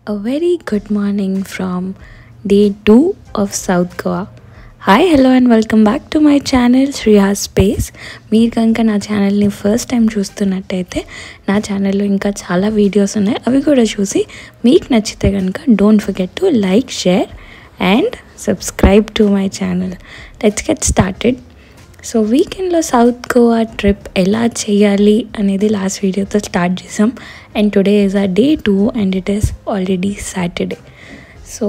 A very good morning from day 2 of South Goa. Hi, hello and welcome back to my channel Shriya's Space. మీరు కనుక నా ఛానల్ని first time చూస్తున్నట్టయితే నా ఛానల్లో ఇంకా చాలా వీడియోస్ ఉన్నాయి. అవి కూడా చూసి మీకు నచ్చితే కనుక don't forget to like, share and subscribe to my channel. Let's get started. So వీకెండ్లో సౌత్ గోవా ట్రిప్ ఎలా చేయాలి అనేది లాస్ట్ వీడియోతో స్టార్ట్ చేసాం. And today is uh day 2 and it is already Saturday. So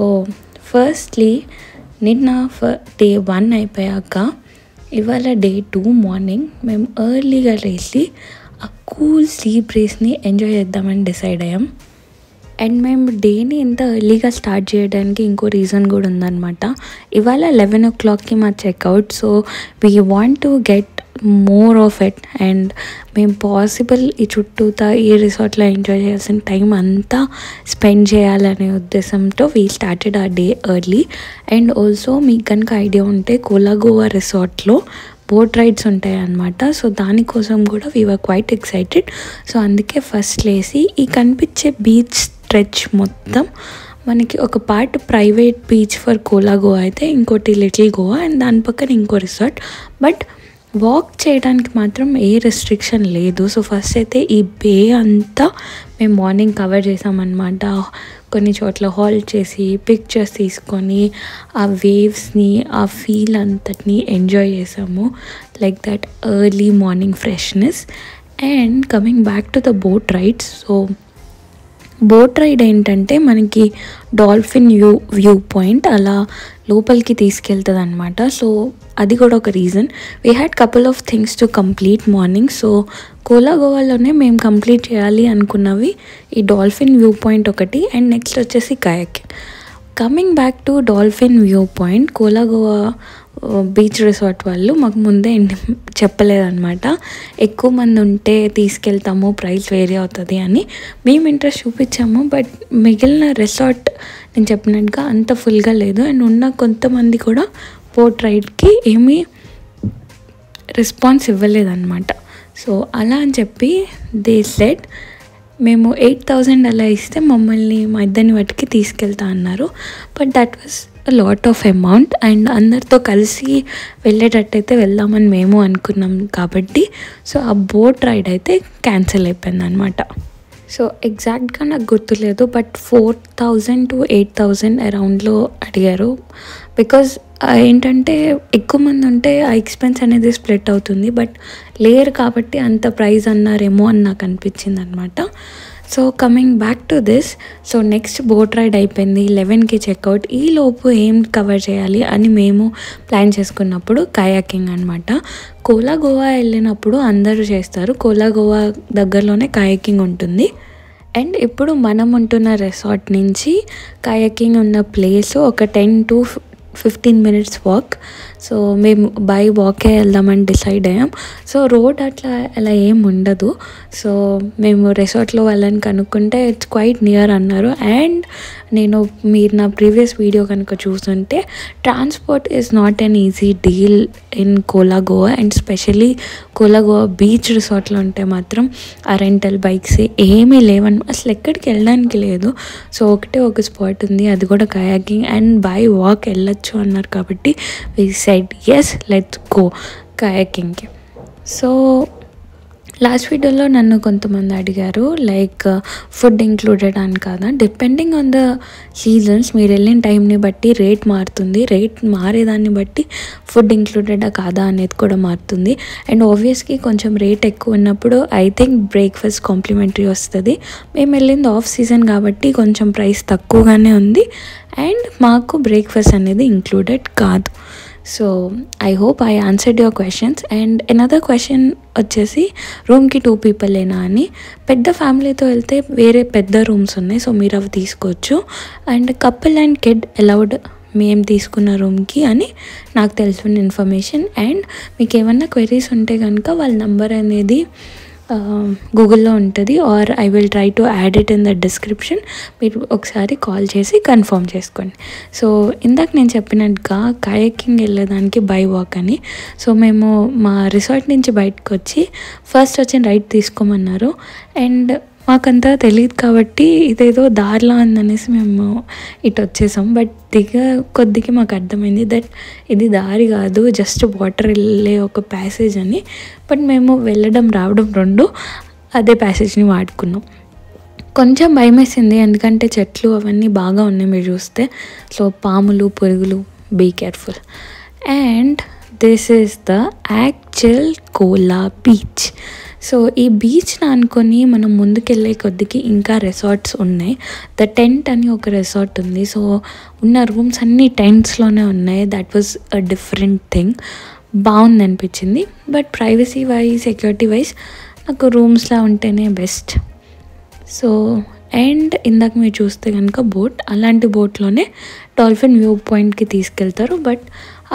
firstly నిన్న డే 1 అయిపోయాక ఇవాళ day 2 morning మేము ఎర్లీగా లేచి ఆ కూల్ సీ బ్రీజ్ని ఎంజాయ్ చేద్దామని డిసైడ్ అయ్యాం. అండ్ మేము డేని ఇంత ఎర్లీగా స్టార్ట్ చేయడానికి ఇంకో రీజన్ కూడా ఉందన్నమాట. ఇవాళ 11 o'clockకి మా checkout. So we want to get more of it. And మేము పాసిబుల్ ఈ చుట్టూతా ఈ రిసార్ట్లో ఎంజాయ్ చేయాల్సిన టైం అంతా స్పెండ్ చేయాలనే ఉద్దేశంతో వీ స్టార్టెడ్ ఆ డే ఎర్లీ. అండ్ ఆల్సో మీకు కనుక ఐడియా ఉంటే కోలాగోవా రిసార్ట్లో బోట్ రైడ్స్ ఉంటాయి అన్నమాట. సో దానికోసం కూడా we were quiet excited. So అందుకే ఫస్ట్ లేసి ఈ కనిపించే బీచ్ స్ట్రెచ్ మొత్తం మనకి ఒక పార్ట్ ప్రైవేట్ బీచ్ ఫర్ కోలాగోవా అయితే ఇంకోటి లిటిల్ గోవా అండ్ దాని పక్కన ఇంకో రిసార్ట్. బట్ వాక్ చేయడానికి మాత్రం ఏ రెస్ట్రిక్షన్ లేదు. సో ఫస్ట్ అయితే ఈ బే అంతా మేము మార్నింగ్ కవర్ చేసామన్నమాట. కొన్ని చోట్ల హాల్ట్ చేసి పిక్చర్స్ తీసుకొని ఆ వేవ్స్ని ఆ ఫీల్ అంతటిని ఎంజాయ్ చేసాము. Like that early morning freshness. And coming back to the boat rides. So boat ride ఏంటంటే మనకి డాల్ఫిన్ వ్యూ పాయింట్ అలా లోపలికి తీసుకెళ్తుంది అనమాట. సో అది కూడా ఒక reason. We had couple of things to complete morning. So కోలాగోవాలోనే మేము కంప్లీట్ చేయాలి అనుకున్నవి ఈ డాల్ఫిన్ వ్యూ పాయింట్ ఒకటి అండ్ నెక్స్ట్ వచ్చేసి kayaking. Coming back to dolphin view point, కోలాగోవా beach resort వాళ్ళు మాకు ముందే చెప్పలేదన్నమాట. ఎక్కువ మంది ఉంటే తీసుకెళ్తాము, ప్రైస్ వేరీ అవుతుంది అని. మేము ఇంట్రెస్ట్ చూపించాము. బట్ మిగిలిన రిసార్ట్ నేను చెప్పినట్టుగా అంత ఫుల్గా లేదు. అండ్ ఉన్న కొంతమంది కూడా బోట్ రైడ్కి ఏమీ రెస్పాన్స్ ఇవ్వలేదన్నమాట. సో అలా అని చెప్పి దే సెడ్ మేము 8,000 అలా ఇస్తే మమ్మల్ని మా ఇద్దరిని వాటికి తీసుకెళ్తా అన్నారు. But that was lot of amount. And అందరితో కలిసి వెళ్ళేటట్టయితే వెళ్దామని మేము అనుకున్నాం కాబట్టి సో ఆ బోట్ రైడ్ అయితే క్యాన్సిల్ అయిపోయింది అనమాట. సో ఎగ్జాక్ట్గా నాకు గుర్తులేదు, బట్ 4,000 to 8,000 అరౌండ్లో అడిగారు. బికాజ్ ఏంటంటే ఎక్కువ మంది ఉంటే ఆ ఎక్స్పెన్స్ అనేది స్ప్లిట్ అవుతుంది. బట్ లేరు కాబట్టి అంత ప్రైస్ అన్నారేమో అని నాకు అనిపించింది అనమాట. So coming back to this, so next boat ride అయిపోయింది. 11కి చెక్అవుట్. ఈలోపు ఏం కవర్ చేయాలి అని మేము ప్లాన్ చేసుకున్నప్పుడు కయాకింగ్ అనమాట. కోలాగోవా వెళ్ళినప్పుడు అందరూ చేస్తారు. కోలాగోవా దగ్గరలోనే కయాకింగ్ ఉంటుంది. అండ్ ఇప్పుడు మనం ఉంటున్న రిసార్ట్ నుంచి కయాకింగ్ ఉన్న ప్లేస్ ఒక 10 to 15 minutes వాక్. సో మేము బై వాకే వెళ్దామని డిసైడ్ అయ్యాం. సో రోడ్ అలా ఏం ఉండదు. సో మేము రిసార్ట్లో వాళ్ళని కనుక్కుంటే ఇట్స్ క్వైట్ నియర్ అన్నారు. అండ్ మీరు నా ప్రీవియస్ వీడియో కనుక చూస్తుంటే transport is not an easy deal in కోలాగోవా. And specially కోలాగోవా beach రిసార్ట్లో ఉంటే మాత్రం ఆ రెంటల్ బైక్స్ ఏమీ లేవని అసలు ఎక్కడికి వెళ్ళడానికి లేదు. సో ఒకటే ఒక స్పాట్ ఉంది, అది కూడా కయాకింగ్. అండ్ బై వాక్ వెళ్ళొచ్చు అన్నారు కాబట్టి we said yes, let's go కయాకింగ్కి. సో లాస్ట్ వీడియోలో నన్ను కొంతమంది అడిగారు లైక్ ఫుడ్ ఇంక్లూడెడ్ అని కాదా. డిపెండింగ్ ఆన్ ద సీజన్స్ మీరు వెళ్ళిన టైంని బట్టి రేట్ మారుతుంది. రేట్ మారేదాన్ని బట్టి ఫుడ్ ఇంక్లూడెడా కాదా అనేది కూడా మారుతుంది. అండ్ ఆబ్వియస్లీ కొంచెం రేట్ ఎక్కువ ఉన్నప్పుడు ఐ థింక్ బ్రేక్ఫాస్ట్ కాంప్లిమెంటరీ వస్తుంది. మేము వెళ్ళింది ఆఫ్ సీజన్ కాబట్టి కొంచెం ప్రైస్ తక్కువగానే ఉంది. అండ్ మాకు బ్రేక్ఫాస్ట్ అనేది ఇంక్లూడెడ్ కాదు. So I hope I answered your questions. And another question వచ్చేసి రూమ్కి 2 people అని. పెద్ద ఫ్యామిలీతో వెళ్తే వేరే పెద్ద రూమ్స్ ఉన్నాయి, సో మీరు అవి తీసుకోవచ్చు. And couple and kid allowed మేము తీసుకున్న రూమ్కి అని నాకు తెలిసిన ఇన్ఫర్మేషన్. అండ్ మీకు ఏమన్నా క్వెరీస్ ఉంటే కనుక వాళ్ళ నెంబర్ అనేది గూగుల్లో ఉంటుంది, or I will try to add it in the description. మీరు ఒకసారి కాల్ చేసి కన్ఫర్మ్ చేసుకోండి. సో ఇందాక నేను చెప్పినట్టుగా కయాకింగ్ వెళ్ళేదానికి బై వాక్ అని. సో మేము మా రిసార్ట్ నుంచి బయటకు వచ్చి ఫస్ట్ వచ్చిన రైడ్ తీసుకోమన్నారు. అండ్ మాకంతా తెలియదు కాబట్టి ఇదేదో దారిలో ఉందనేసి మేము ఇటు వచ్చేసాం. బట్ కొద్దిగా మాకు అర్థమైంది దట్ ఇది దారి కాదు, జస్ట్ వాటర్ వెళ్ళే ఒక ప్యాసేజ్ అని. బట్ మేము వెళ్ళడం రావడం రెండు అదే ప్యాసేజ్ని వాడుకున్నాం. కొంచెం భయం వేసింది ఎందుకంటే చెట్లు అవన్నీ బాగా ఉన్నాయి మీరు చూస్తే. సో పాములు పురుగులు, be careful. And this is the actual Cola beach. So ఈ బీచ్ని అనుకొని మనం ముందుకెళ్ళే కొద్దికి ఇంకా రిసార్ట్స్ ఉన్నాయి. ద టెంట్ అని ఒక రిసార్ట్ ఉంది. సో ఉన్న రూమ్స్ అన్నీ టెంట్స్లోనే ఉన్నాయి. That was a different thing. బాగుంది అనిపించింది. But privacy wise, security wise నాకు రూమ్స్లా ఉంటేనే బెస్ట్. సో అండ్ ఇందాక మీరు చూస్తే కనుక బోట్, అలాంటి బోట్లోనే డాల్ఫిన్ వ్యూ పాయింట్కి తీసుకెళ్తారు. బట్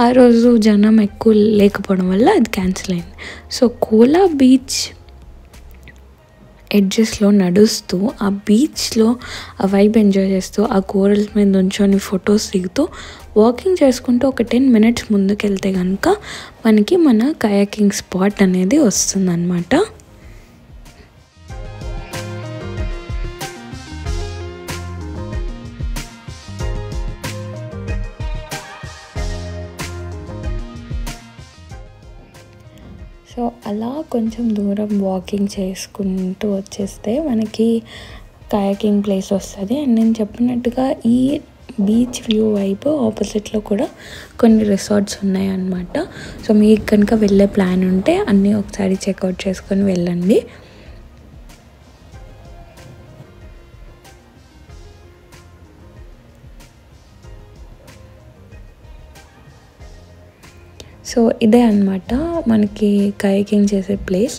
ఆ రోజు జనం ఎక్కువ లేకపోవడం వల్ల అది క్యాన్సిల్ అయింది. సో కోలా బీచ్ ఎడ్జెస్లో నడుస్తూ ఆ బీచ్లో ఆ వైబ్ ఎంజాయ్ చేస్తూ ఆ కోరల్స్ మీద నుంచొని ఫొటోస్ దిగుతూ వాకింగ్ చేసుకుంటూ ఒక 10 minutes ముందుకెళ్తే కనుక మనకి మన కయాకింగ్ స్పాట్ అనేది వస్తుందన్నమాట. సో అలా కొంచెం దూరం వాకింగ్ చేసుకుంటూ వచ్చేస్తే మనకి కయాకింగ్ ప్లేస్ వస్తుంది. అండ్ నేను చెప్పినట్టుగా ఈ బీచ్ వ్యూ వైపు ఆపోజిట్లో కూడా కొన్ని రిసార్ట్స్ ఉన్నాయన్నమాట. సో మీకు కనుక వెళ్ళే ప్లాన్ ఉంటే అన్నీ ఒకసారి చెక్అవుట్ చేసుకొని వెళ్ళండి. సో ఇదే అన్నమాట మనకి కయాకింగ్ చేసే ప్లేస్.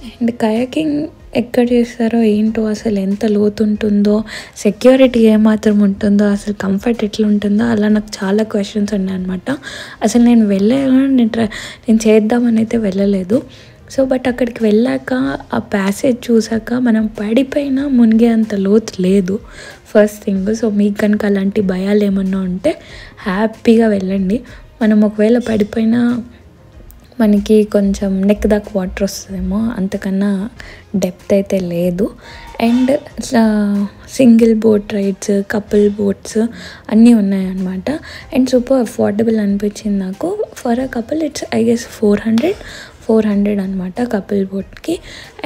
అండ్ కయాకింగ్ ఎక్కడ చేస్తారో ఏంటో, అసలు ఎంత లోతు ఉంటుందో, సెక్యూరిటీ ఏమాత్రం ఉంటుందో, అసలు కంఫర్ట్ ఎట్లా ఉంటుందో, అలా నాకు చాలా క్వశ్చన్స్ ఉన్నాయన్నమాట. అసలు నేను నేను చేద్దామని అయితే వెళ్ళలేదు. సో బట్ అక్కడికి వెళ్ళాక ఆ ప్యాసేజ్ చూసాక మనం పడిపోయినా మునిగే అంత లోతు లేదు ఫస్ట్ థింగ్. సో మీకు కనుక అలాంటి భయాలు ఏమన్నా ఉంటే హ్యాపీగా వెళ్ళండి. మనం ఒకవేళ పడిపోయినా మనకి కొంచెం నెక్ దాకా వాటర్ వస్తుందేమో, అంతకన్నా డెప్త్ అయితే లేదు. And single boat rides, couple boats అన్నీ ఉన్నాయన్నమాట. అండ్ సూపర్ అఫోర్డబుల్ అనిపించింది నాకు. For a couple it's I guess 400 అనమాట కపుల్ బోట్కి.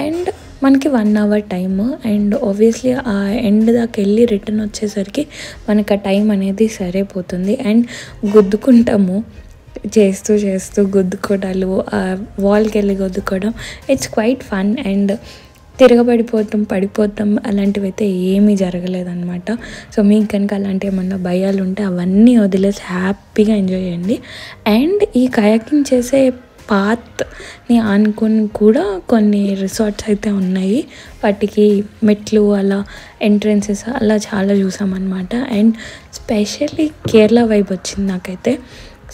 అండ్ మనకి 1 hour టైమ్. అండ్ ఆబ్వియస్లీ ఆ ఎండ్ దాకా వెళ్ళి రిటర్న్ వచ్చేసరికి మనకు ఆ టైం అనేది సరిపోతుంది. అండ్ గుద్దుకుంటాము చేస్తూ గుద్దుకోవడాలు, ఆ వాల్కి వెళ్ళి గుద్దుకోవడం, ఇట్స్ క్వైట్ ఫన్. అండ్ పడిపోతాం అలాంటివి అయితే ఏమీ జరగలేదన్నమాట. సో మీకు కనుక అలాంటి ఏమన్నా భయాలు ఉంటే అవన్నీ వదిలేసి హ్యాపీగా ఎంజాయ్ చేయండి. అండ్ ఈ కయాకింగ్ చేసే పాత్ని ఆనుకొని కూడా కొన్ని రిసార్ట్స్ అయితే ఉన్నాయి. వాటికి మెట్లు, అలా ఎంట్రెన్సెస్ అలా చాలా చూసామన్నమాట. అండ్ స్పెషల్లీ కేరళ వైబ్ వచ్చింది నాకైతే.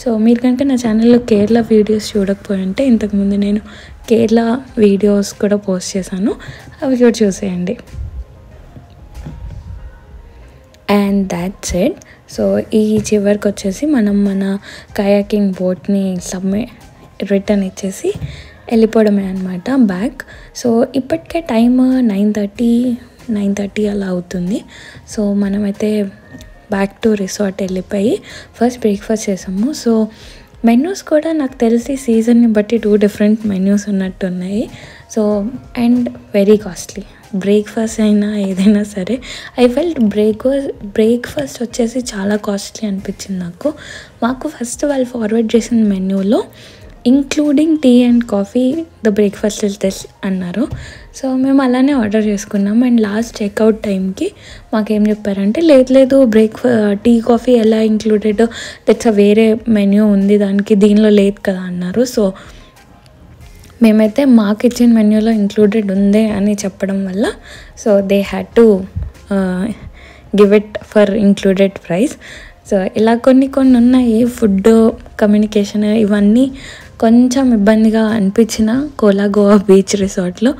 సో మీరు కనుక నా ఛానల్లో కేరళ వీడియోస్ చూడకపోయి ఉంటే ఇంతకుముందు నేను కేరళ వీడియోస్ కూడా పోస్ట్ చేశాను, అవి కూడా చూసేయండి. And that's it. సో ఈ చివరికి వచ్చేసి మనం మన కయాకింగ్ బోట్ని రిటర్న్ ఇచ్చేసి వెళ్ళిపోవడమే అనమాట బ్యాక్. సో ఇప్పటికే టైమ్ 9:30 అలా అవుతుంది. సో మనమైతే బ్యాక్ టు రిసార్ట్ వెళ్ళిపోయి ఫస్ట్ బ్రేక్ఫాస్ట్ చేసాము. సో మెన్యూస్ కూడా నాకు తెలిసి సీజన్ని బట్టి 2 different మెన్యూస్ ఉన్నట్టున్నాయి. So and very costly. Breakfast అయినా ఏదైనా సరే ఐ ఫెల్ట్ బ్రేక్ఫాస్ట్ వచ్చేసి చాలా కాస్ట్లీ అనిపించింది నాకు. మాకు ఫస్ట్ వాళ్ళు ఫార్వర్డ్ చేసిన మెన్యూలో including tea and coffee the breakfast is this అన్నారు. సో మేము అలానే ఆర్డర్ చేసుకున్నాం. అండ్ లాస్ట్ చెక్అవుట్ టైంకి మాకేం చెప్పారంటే లేదు టీ కాఫీ ఎలా ఇంక్లూడెడ్, దట్స్ అ వేరే మెన్యూ ఉంది దానికి, దీనిలో లేదు కదా అన్నారు. సో మేమైతే మాకు ఇచ్చిన మెన్యూలో ఇంక్లూడెడ్ ఉందే అని చెప్పడం వల్ల so they had to give it for included price. So ఇలా కొన్ని ఉన్నాయి. ఫుడ్, కమ్యూనికేషన్ ఇవన్నీ కొంచెం ఇబ్బందిగా అనిపించిన కోలా గోవా బీచ్ రిసార్ట్లో,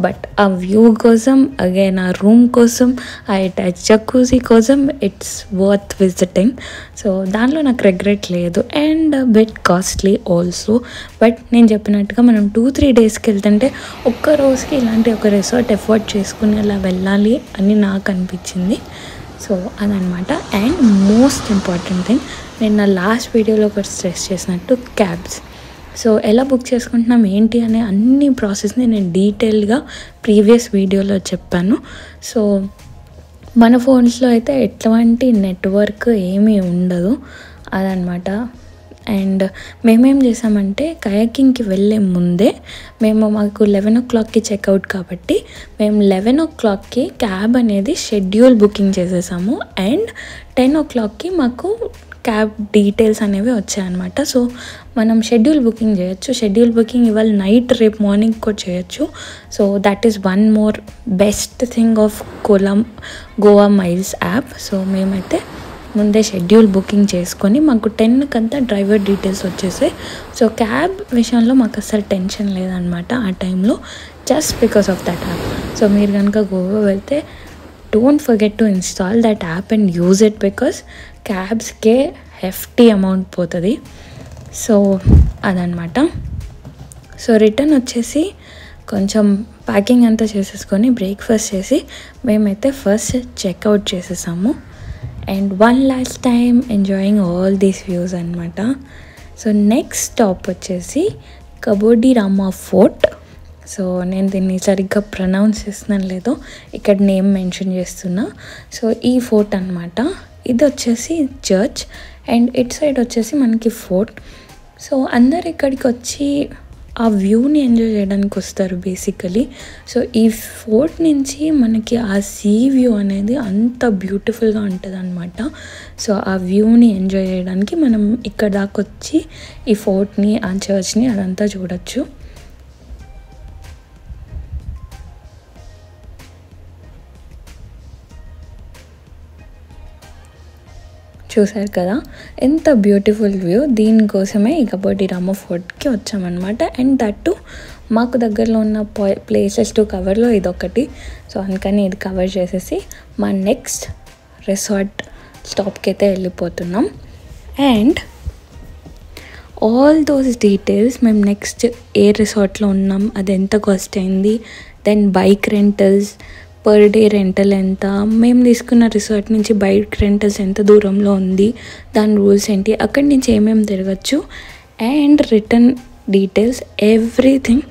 బట్ ఆ వ్యూ కోసం, అగైన్ ఆ రూమ్ కోసం, ఆ అటాచ్ జక్కూజీ కోసం ఇట్స్ వర్త్ విజిటింగ్. సో దానిలో నాకు రిగ్రెట్ లేదు. And bit costly also. But నేను చెప్పినట్టుగా మనం 2-3 డేస్కి వెళ్తుంటే ఒక్క రోజుకి ఇలాంటి ఒక రిసార్ట్ ఎఫర్ట్ చేసుకుని అలా వెళ్ళాలి అని నాకు అనిపించింది. సో అదనమాట. అండ్ మోస్ట్ ఇంపార్టెంట్ థింగ్, నేను నా లాస్ట్ వీడియోలో ఒకటి స్ట్రెస్ చేసినట్టు క్యాబ్స్. సో ఎలా బుక్ చేసుకుంటున్నాం ఏంటి అనే అన్ని ప్రాసెస్ని నేను డీటెయిల్గా ప్రీవియస్ వీడియోలో చెప్పాను. సో మన ఫోన్స్లో అయితే ఎట్లాంటి నెట్వర్క్ ఏమీ ఉండదు అదనమాట. అండ్ మేమేం చేసామంటే కయాకింగ్కి వెళ్ళే ముందే మాకు 11 o'clockకి చెక్అవుట్ కాబట్టి మేము 11 o'clockకి క్యాబ్ అనేది షెడ్యూల్ బుకింగ్ చేసేసాము. అండ్ 10 o'clockకి మాకు క్యాబ్ డీటెయిల్స్ అనేవి వచ్చాయన్నమాట. సో మనం షెడ్యూల్ బుకింగ్ చేయొచ్చు. షెడ్యూల్ బుకింగ్ ఇవాళ నైట్ రేపు మార్నింగ్ కూడా చేయొచ్చు. So that is one more best thing of Goa miles app. So మేమైతే ముందే షెడ్యూల్ బుకింగ్ చేసుకొని మాకు 10 డ్రైవర్ డీటెయిల్స్ వచ్చేసాయి. సో క్యాబ్ విషయంలో మాకు అసలు టెన్షన్ లేదనమాట ఆ టైంలో, just because of that app. So మీరు కనుక గోవా వెళ్తే don't forget to install that app and use it, because క్యాబ్స్కే హెఫ్టీ అమౌంట్ పోతుంది. సో అదనమాట. సో రిటర్న్ వచ్చేసి కొంచెం ప్యాకింగ్ అంతా చేసేసుకొని బ్రేక్ఫాస్ట్ చేసి మేమైతే ఫస్ట్ చెక్అవుట్ చేసేసాము. And one last time enjoying all these views అనమాట. సో నెక్స్ట్ స్టాప్ వచ్చేసి కబోడి రామా ఫోర్ట్. సో నేను దీన్ని సరిగ్గా ప్రొనౌన్స్ చేస్తున్నాను లేదో ఇక్కడ నేమ్ మెన్షన్ చేస్తున్నా. సో ఈ ఫోర్ట్ అనమాట. ఇది వచ్చేసి చర్చ్ అండ్ ఇట్ సైడ్ వచ్చేసి మనకి ఫోర్ట్. సో అందరు ఇక్కడికి వచ్చి ఆ వ్యూని ఎంజాయ్ చేయడానికి వస్తారు బేసికలీ. సో ఈ ఫోర్ట్ నుంచి మనకి ఆ సీ వ్యూ అనేది అంత బ్యూటిఫుల్గా ఉంటుంది అనమాట. సో ఆ వ్యూని ఎంజాయ్ చేయడానికి మనం ఇక్కడ దాకా వచ్చి ఈ ఫోర్ట్ని, ఆ చర్చ్ని అదంతా చూడొచ్చు. చూసారు కదా ఎంత బ్యూటిఫుల్ వ్యూ. దీనికోసమే ఈ కబోడి రామా ఫోర్ట్కి వచ్చామన్నమాట. అండ్ దట్టు మాకు దగ్గరలో ఉన్న ప్లేసెస్ టు కవర్లో ఇదొకటి. సో అందుకని ఇది కవర్ చేసేసి మా నెక్స్ట్ రిసార్ట్ స్టాప్కి అయితే వెళ్ళిపోతున్నాం. అండ్ ఆల్ దోస్ డీటెయిల్స్ మేము నెక్స్ట్ ఏ రిసార్ట్లో ఉన్నాం, అది ఎంత కాస్ట్ అయింది, then bike rentals, per day rental ఎంత, మేము తీసుకున్న రిసార్ట్ నుంచి బైక్ రెంటల్స్ ఎంత దూరంలో ఉంది, దాని రూల్స్ ఏంటి, అక్కడి నుంచి ఏమేమి తిరగచ్చు, అండ్ రిటర్న్ డీటెయిల్స్ ఎవ్రీథింగ్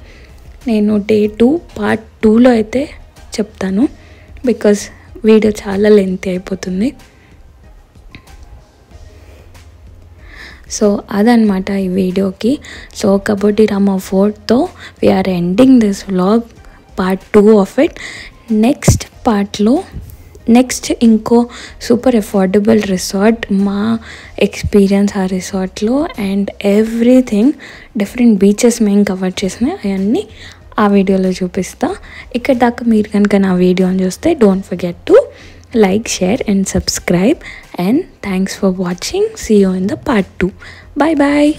నేను డే 2 పార్ట్ 2లో అయితే చెప్తాను, బికాజ్ వీడియో చాలా లెంతీ అయిపోతుంది. సో అదనమాట ఈ వీడియోకి. సో కబోడి రామా ఫోర్ట్తో we're ending this vlog part 2 of it. Next పార్ట్లో నెక్స్ట్ ఇంకో సూపర్ అఫోర్డబుల్ రిసార్ట్, మా ఎక్స్పీరియన్స్ ఆ రిసార్ట్లో అండ్ ఎవ్రీథింగ్, డిఫరెంట్ బీచెస్ మేము కవర్ చేసినాయి అవన్నీ ఆ వీడియోలో చూపిస్తా. ఇక్కడ దాకా మీరు కనుక నా వీడియోని చూస్తే don't forget to like, share and subscribe, and thanks for watching. See you in the part 2. Bye bye.